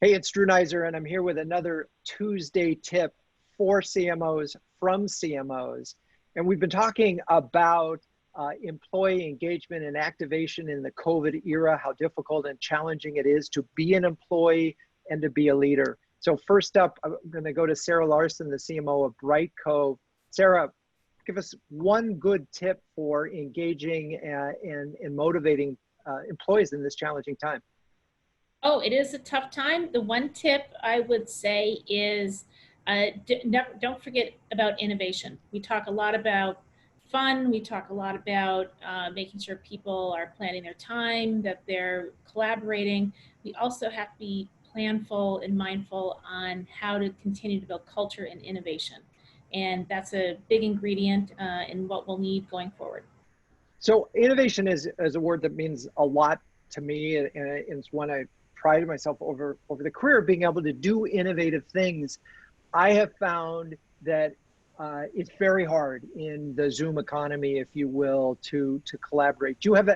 Hey, it's Drew Neiser, and I'm here with another Tuesday tip for CMOs from CMOs. And we've been talking about employee engagement and activation in the COVID era, how difficult and challenging it is to be an employee and to be a leader. So first up, I'm going to go to Sarah Larsen, the CMO of Brightcove. Sarah, give us one good tip for engaging and motivating employees in this challenging time. Oh, it is a tough time. The one tip I would say is don't forget about innovation. We talk a lot about fun. We talk a lot about making sure people are planning their time, that they're collaborating. We also have to be planful and mindful on how to continue to build culture and innovation. And that's a big ingredient in what we'll need going forward. So innovation is a word that means a lot to me, and it's one I prided myself over the career of being able to do innovative things. I have found that it's very hard in the Zoom economy, if you will, to collaborate. Do you have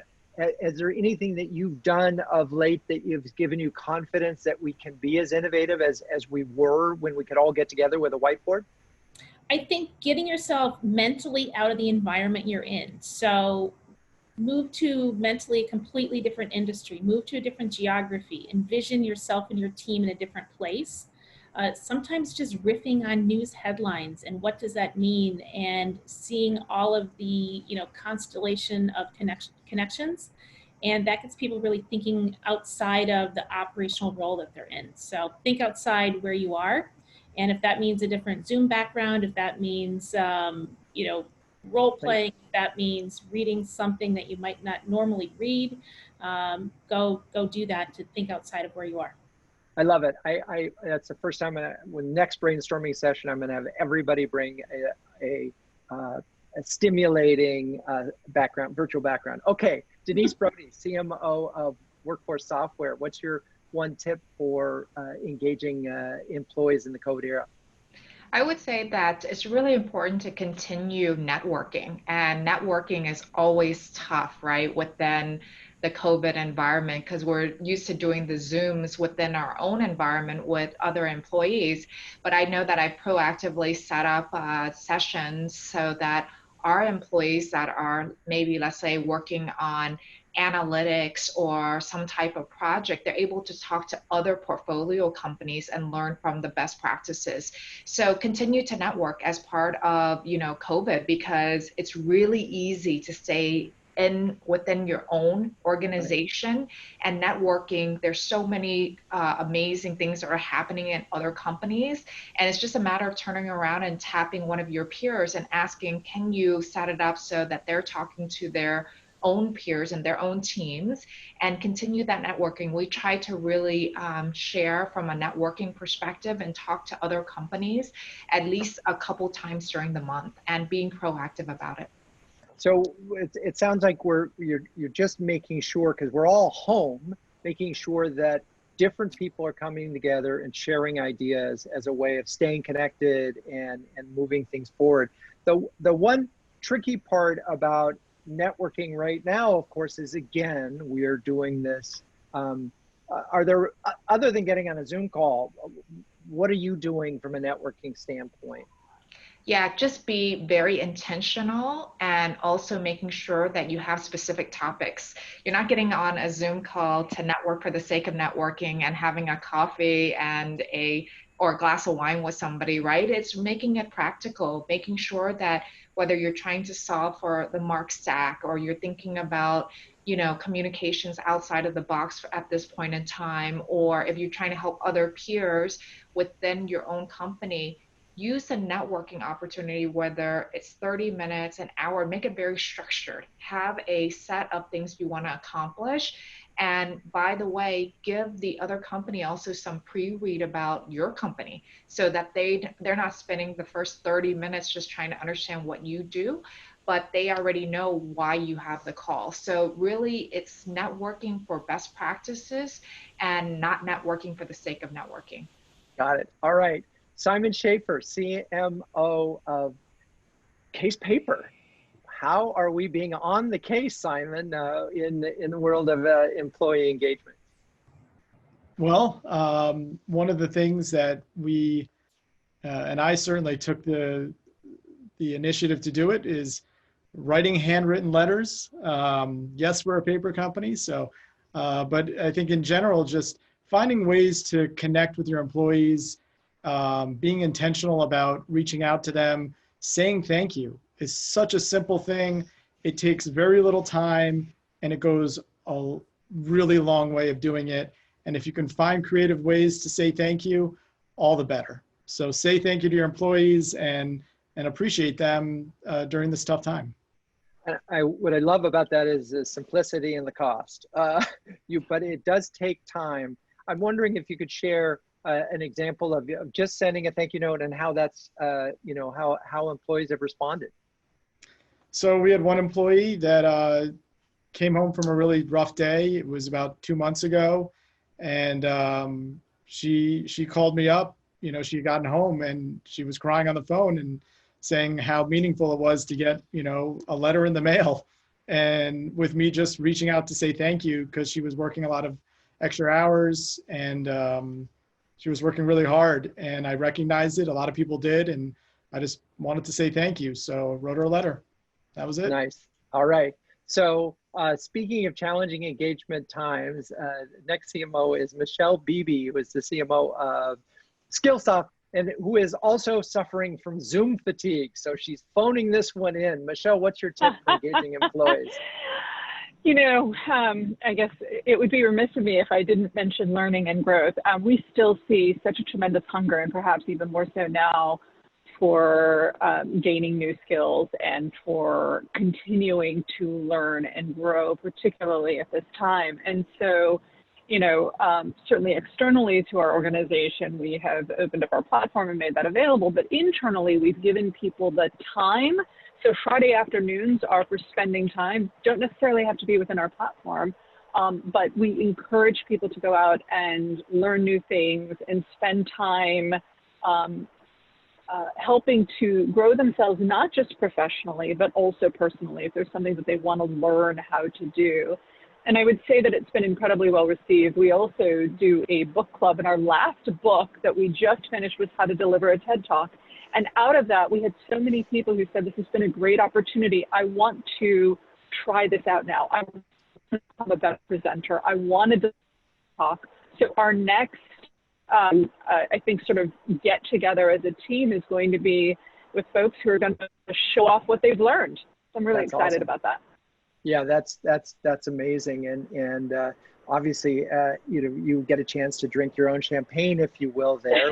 is there anything that you've done of late that has given you confidence that we can be as innovative as we were when we could all get together with a whiteboard? I think getting yourself mentally out of the environment you're in. So move to mentally a completely different industry, move to a different geography, envision yourself and your team in a different place. Sometimes just riffing on news headlines and what does that mean, and seeing all of the constellation of connections, and that gets people really thinking outside of the operational role that they're in. So think outside where you are, and if that means a different Zoom background, if that means role playing, if that means reading something that you might not normally read, go do that, to think outside of where you are. I love it. That's the first time when next brainstorming session, I'm going to have everybody bring a stimulating background, virtual background. Okay, Denise Broady, CMO of Workforce Software. What's your one tip for engaging employees in the COVID era? I would say that it's really important to continue networking, and networking is always tough, right, within the COVID environment, because we're used to doing the Zooms within our own environment with other employees. But I know that I proactively set up sessions so that our employees that are maybe, let's say, working on analytics or some type of project, they're able to talk to other portfolio companies and learn from the best practices. So continue to network as part of, COVID, because it's really easy to stay within your own organization. And networking, there's so many amazing things that are happening in other companies, and it's just a matter of turning around and tapping one of your peers and asking, can you set it up so that they're talking to their own peers and their own teams, and continue that networking. We try to really share from a networking perspective and talk to other companies at least a couple times during the month, and being proactive about it. So it sounds like you're just making sure, because we're all home, making sure that different people are coming together and sharing ideas as a way of staying connected and moving things forward. The one tricky part about networking right now, of course, is, again, we are doing this. Are there, other than getting on a Zoom call, what are you doing from a networking standpoint? Yeah, just be very intentional, and also making sure that you have specific topics. You're not getting on a Zoom call to network for the sake of networking and having a coffee or a glass of wine with somebody, right? It's making it practical, making sure that whether you're trying to solve for the Mark stack, or you're thinking about communications outside of the box at this point in time, or if you're trying to help other peers within your own company, use a networking opportunity, whether it's 30 minutes, an hour, make it very structured. Have a set of things you want to accomplish. And by the way, give the other company also some pre-read about your company, so that they're not spending the first 30 minutes just trying to understand what you do, but they already know why you have the call. So really, it's networking for best practices and not networking for the sake of networking. Got it. All right. Simon Schaffer, CMO of Case Paper. How are we being on the case, Simon, in the world of employee engagement? Well, one of the things that we, and I certainly took the initiative to do it, is writing handwritten letters. Yes, we're a paper company, so, but I think in general, just finding ways to connect with your employees, being intentional about reaching out to them, saying thank you is such a simple thing. It takes very little time and it goes a really long way of doing it. And if you can find creative ways to say thank you, all the better. So say thank you to your employees and appreciate them during this tough time. What I love about that is the simplicity and the cost. But it does take time. I'm wondering if you could share an example of just sending a thank you note and how that's, how employees have responded. So we had one employee that came home from a really rough day. It was about 2 months ago. And she called me up. She had gotten home and she was crying on the phone and saying how meaningful it was to get, a letter in the mail. And with me just reaching out to say thank you, because she was working a lot of extra hours and she was working really hard. And I recognized it. A lot of people did. And I just wanted to say thank you. So I wrote her a letter. That was it. Nice. All right. So speaking of challenging engagement times, next CMO is Michelle Beebe, who is the CMO of Skillsoft and who is also suffering from Zoom fatigue. So she's phoning this one in. Michelle, what's your tip for engaging employees? I guess it would be remiss of me if I didn't mention learning and growth. We still see such a tremendous hunger, and perhaps even more so now, for gaining new skills and for continuing to learn and grow, particularly at this time. And so, certainly externally to our organization, we have opened up our platform and made that available, but internally we've given people the time. So Friday afternoons are for spending time, don't necessarily have to be within our platform, but we encourage people to go out and learn new things and spend time helping to grow themselves, not just professionally, but also personally, if there's something that they want to learn how to do. And I would say that it's been incredibly well received. We also do a book club, and our last book that we just finished was How to Deliver a TED Talk. And out of that, we had so many people who said, this has been a great opportunity. I want to try this out now. I want to become a better presenter. I wanted to talk. So our next, I think, sort of get together as a team is going to be with folks who are going to show off what they've learned. So I'm really excited about that. Yeah, that's amazing. And obviously, you get a chance to drink your own champagne, if you will, there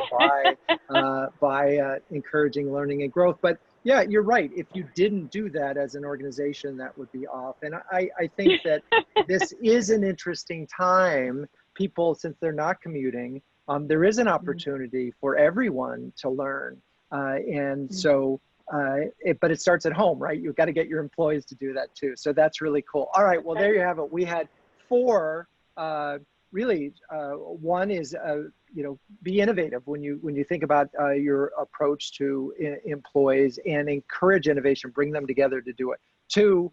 by encouraging learning and growth. But yeah, you're right. If you didn't do that as an organization, that would be off. And I think that this is an interesting time. People, since they're not commuting, there is an opportunity for everyone to learn. So, but it starts at home, right? You've got to get your employees to do that too. So that's really cool. All right, well, there you have it. We had 4, really, one is, be innovative when you think about your approach to employees and encourage innovation, bring them together to do it. 2,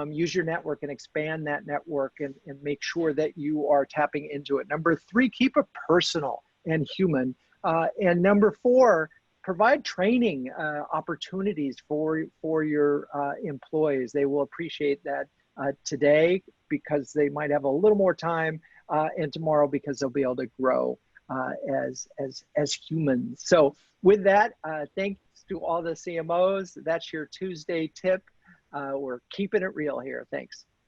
use your network and expand that network and make sure that you are tapping into it. Number 3, keep it personal and human. And number 4, provide training opportunities for your employees. They will appreciate that today because they might have a little more time, and tomorrow because they'll be able to grow as humans. So with that, thanks to all the CMOs. That's your Tuesday tip. We're keeping it real here. Thanks.